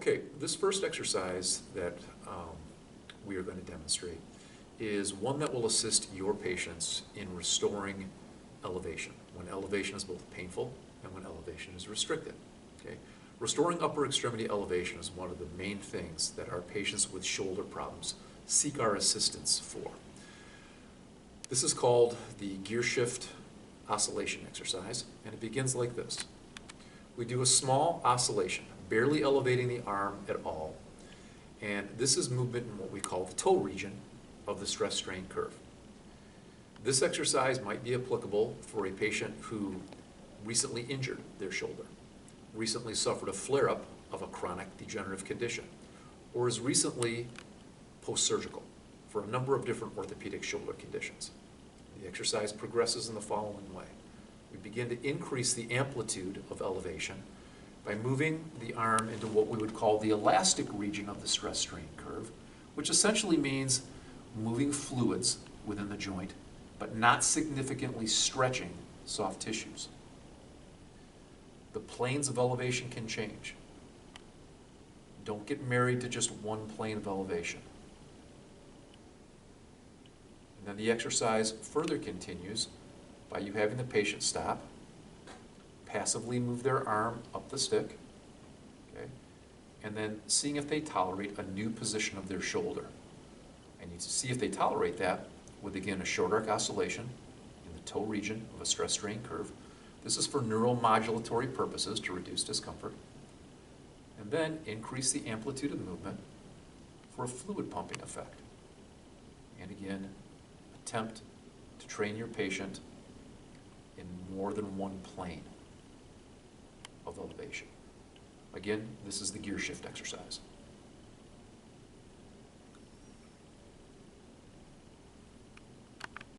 Okay, this first exercise that we are going to demonstrate is one that will assist your patients in restoring elevation, when elevation is both painful and when elevation is restricted. Okay? Restoring upper extremity elevation is one of the main things that our patients with shoulder problems seek our assistance for. This is called the gear shift oscillation exercise, and it begins like this. We do a small oscillation, barely elevating the arm at all, and this is movement in what we call the toe region of the stress-strain curve. This exercise might be applicable for a patient who recently injured their shoulder, recently suffered a flare-up of a chronic degenerative condition, or is recently post-surgical for a number of different orthopedic shoulder conditions. The exercise progresses in the following way. We begin to increase the amplitude of elevation by moving the arm into what we would call the elastic region of the stress-strain curve, which essentially means moving fluids within the joint, but not significantly stretching soft tissues. The planes of elevation can change. Don't get married to just one plane of elevation. And then the exercise further continues by you having the patient stop, passively move their arm up the stick, okay, and then seeing if they tolerate a new position of their shoulder. And you see if they tolerate that with, again, a short arc oscillation in the toe region of a stress-strain curve. This is for neuromodulatory purposes to reduce discomfort. And then increase the amplitude of movement for a fluid pumping effect. And again, attempt to train your patient in more than one plane of elevation. Again, this is the gear shift exercise.